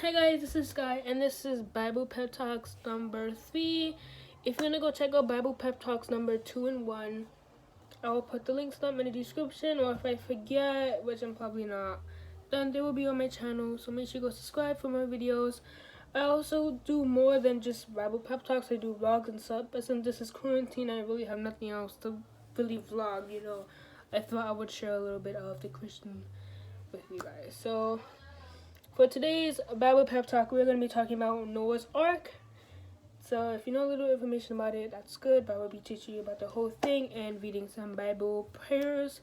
Hi guys, this is Sky, and this is Bible Pep Talks number 3. If you want to go check out Bible Pep Talks number 2 and 1, I will put the links down in the description, or if I forget, which I'm probably not, then they will be on my channel, so make sure you go subscribe for more videos. I also do more than just Bible Pep Talks. I do vlogs and stuff, but since this is quarantine, I really have nothing else to really vlog, I thought I would share a little bit of the Christian with you guys. So for today's Bible Pep Talk, we're going to be talking about Noah's Ark. So if you know a little information about it, that's good, but I will be teaching you about the whole thing and reading some Bible prayers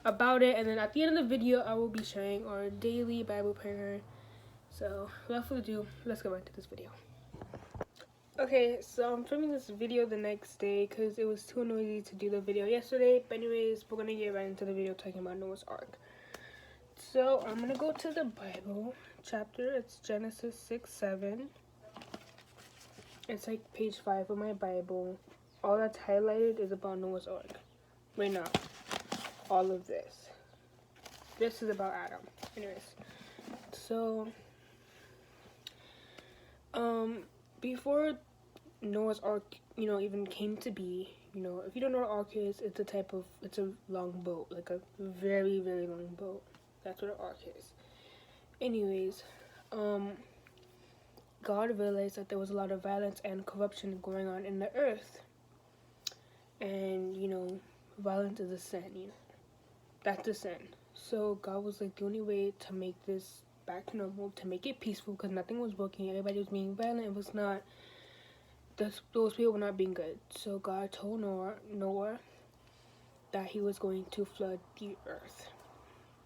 about it. And then at the end of the video, I will be sharing our daily Bible prayer. So without further ado, let's go into this video. Okay, so I'm filming this video the next day because it was too noisy to do the video yesterday. But anyways, we're going to get right into the video talking about Noah's Ark. So I'm going to go to the Bible chapter. It's Genesis 6:7. It's like page 5 of my Bible. All that's highlighted is about Noah's Ark. Right now, all of this. This is about Adam. Anyways, so before Noah's Ark, even came to be, if you don't know what an ark is, it's a long boat, like a very, very long boat. That's what an ark is. Anyways, God realized that there was a lot of violence and corruption going on in the earth. And, violence is a sin, That's a sin. So God was like, the only way to make this back to normal, to make it peaceful, because nothing was working, everybody was being violent, it was not, those people were not being good. So God told Noah that he was going to flood the earth.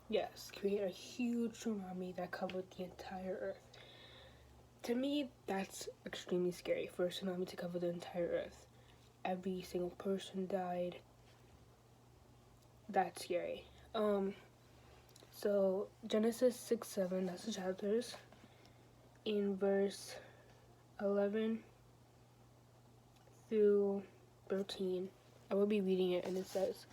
Yes, create a huge tsunami that covered the entire earth. To me, that's extremely scary, for a tsunami to cover the entire earth. Every single person died. That's scary. So Genesis 6:7, that's the chapters. In verse 11 through 13, I will be reading it, and it says,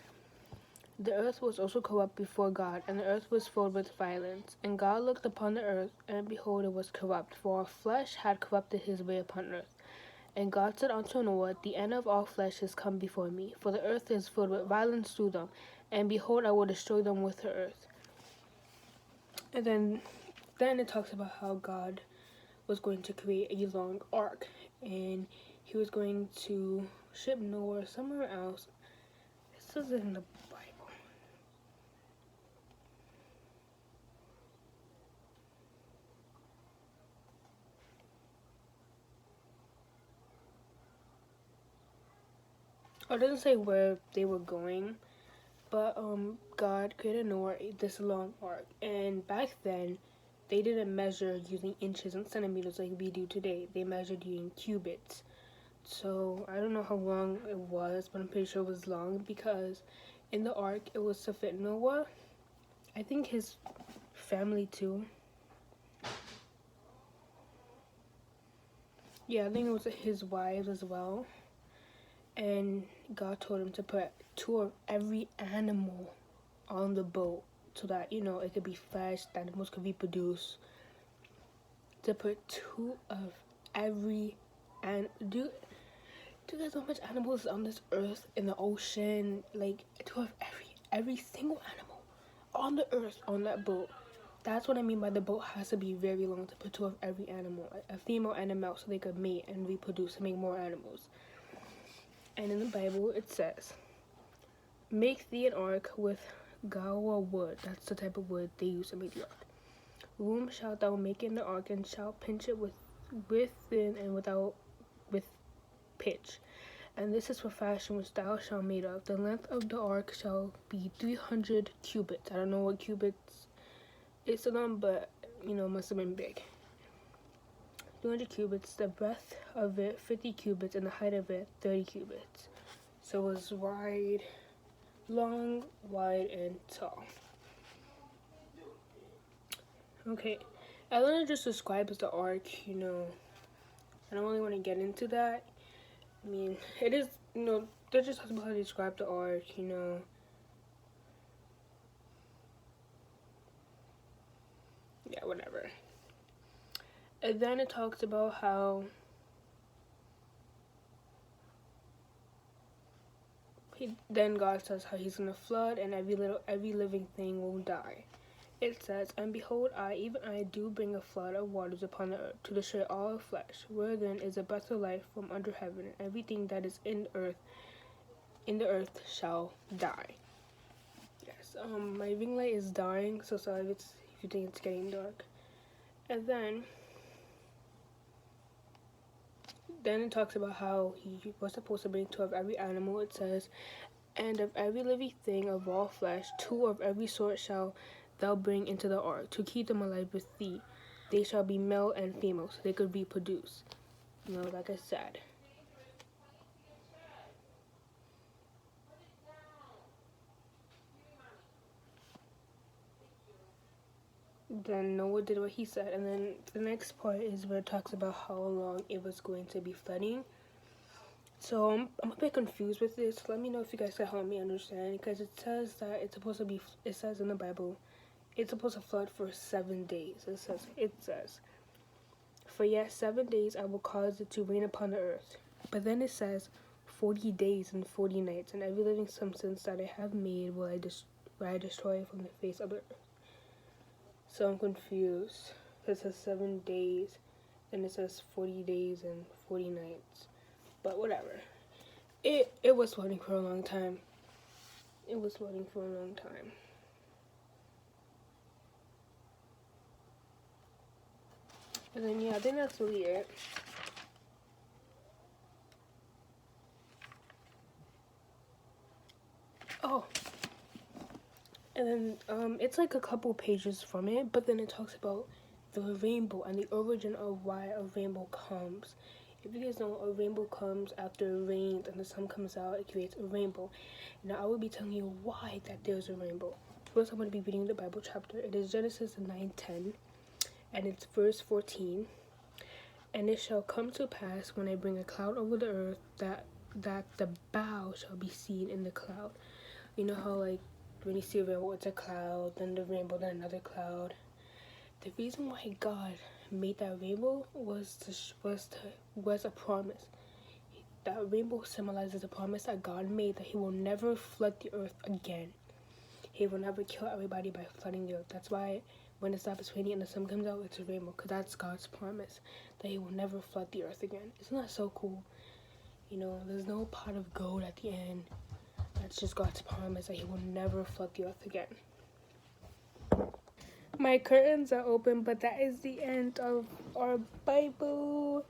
"The earth was also corrupt before God, and the earth was filled with violence. And God looked upon the earth, and behold, it was corrupt, for all flesh had corrupted his way upon earth. And God said unto Noah, The end of all flesh is come before me, for the earth is filled with violence through them. And behold, I will destroy them with the earth." And then it talks about how God was going to create a long ark, and he was going to ship Noah somewhere else. This is in the Bible. It doesn't say where they were going, but God created Noah this long ark, and back then they didn't measure using inches and centimeters like we do today. They measured using cubits. So I don't know how long it was, but I'm pretty sure it was long, because in the ark it was to fit Noah, I think his family too. Yeah, I think it was his wives as well. And God told him to put 2 of every animal on the boat so that, it could be fresh, the animals could reproduce. To put 2 of every, and do you guys know how much animals on this earth, in the ocean? Like 2 of every single animal on the earth on that boat. That's what I mean by the boat has to be very long, to put 2 of every animal, a female and a male, so they could mate and reproduce and make more animals. And in the Bible it says, "Make thee an ark with gawa wood." That's the type of wood they use to make the ark. "Loom shalt thou make in the ark, and shalt pinch it within and without with pitch. And this is for fashion which thou shalt made of. The length of the ark shall be 300 cubits." I don't know what cubits it's on, but must have been big. 200 cubits, the breadth of it 50 cubits, and the height of it 30 cubits. So it was long, wide, and tall. Okay, I want to just describe as the ark, I don't really want to get into that. I mean, it is, they're just talking about how to describe the ark, Yeah, whatever. And then it talks about how then God says how he's gonna flood and every living thing will die. It says, and behold, even I do bring a flood of waters upon the earth to destroy all flesh, wherein is a breath of life from under heaven, and everything that is in the earth shall die. Yes, my ring light is dying, so sorry if you think it's getting dark. And then it talks about how he was supposed to bring 2 of every animal. It says, and of every living thing of all flesh, 2 of every sort shall thou bring into the ark, to keep them alive with thee. They shall be male and female, so they could reproduce. You know, like I said. Then Noah did what he said, and then the next part is where it talks about how long it was going to be flooding. So I'm a bit confused with this. Let me know if you guys can help me understand, because it says that it says in the Bible, it's supposed to flood for 7 days. It says, for yet 7 days I will cause it to rain upon the earth. But then it says, 40 days and 40 nights, and every living substance that I have made will I destroy from the face of the earth. So I'm confused. It says 7 days, and it says 40 days and 40 nights. But whatever. It was flooding for a long time. It was flooding for a long time. And then, yeah, I think that's really it. Oh. And then, it's like a couple pages from it, but then it talks about the rainbow and the origin of why a rainbow comes. If you guys know, a rainbow comes after it rains and the sun comes out, it creates a rainbow. Now, I will be telling you why that there's a rainbow. First, I'm going to be reading the Bible chapter. It is Genesis 9:10, and it's verse 14. And it shall come to pass when I bring a cloud over the earth that the bow shall be seen in the cloud. You know how, like, when you see a rainbow, it's a cloud, then the rainbow, then another cloud. The reason why God made that rainbow was a promise. That rainbow symbolizes a promise that God made that he will never flood the earth again. He will never kill everybody by flooding the earth. That's why when it stops raining and the sun comes out, it's a rainbow, because that's God's promise that he will never flood the earth again. Isn't that so cool? You know, there's no pot of gold at the end. That's just God's promise that he will never flood the earth again. My curtains are open, but that is the end of our Bible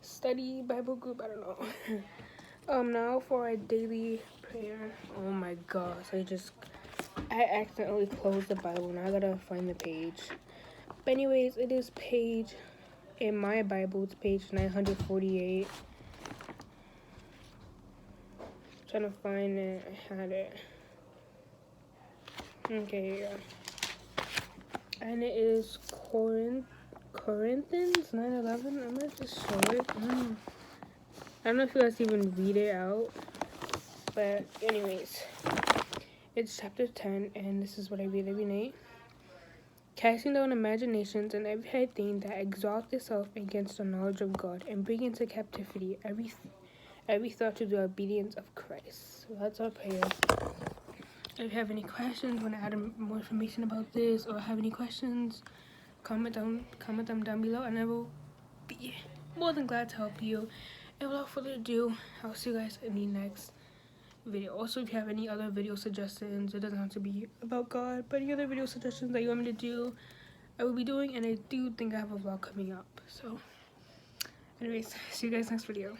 study, Bible group, I don't know. Now for our daily prayer. Oh my gosh, I accidentally closed the Bible. Now I gotta find the page. But anyways, it is in my Bible, it's page 948. Trying to find it. I had it. Okay, here you go. And it is Corinthians 9:11. I'm gonna just show it. I don't know if you guys even read it out. But anyways, it's chapter 10, and this is what I read every night. Casting down imaginations and every high thing that exalts itself against the knowledge of God, and bring into captivity every thought to the obedience of Christ. So that's our prayer. If you have any questions, want to add more information about this, or have any questions, comment them down below, and I will be more than glad to help you. And without further ado, I'll see you guys in the next video. Also, if you have any other video suggestions, it doesn't have to be about God, but any other video suggestions that you want me to do, I will be doing, and I do think I have a vlog coming up. So anyways, see you guys next video.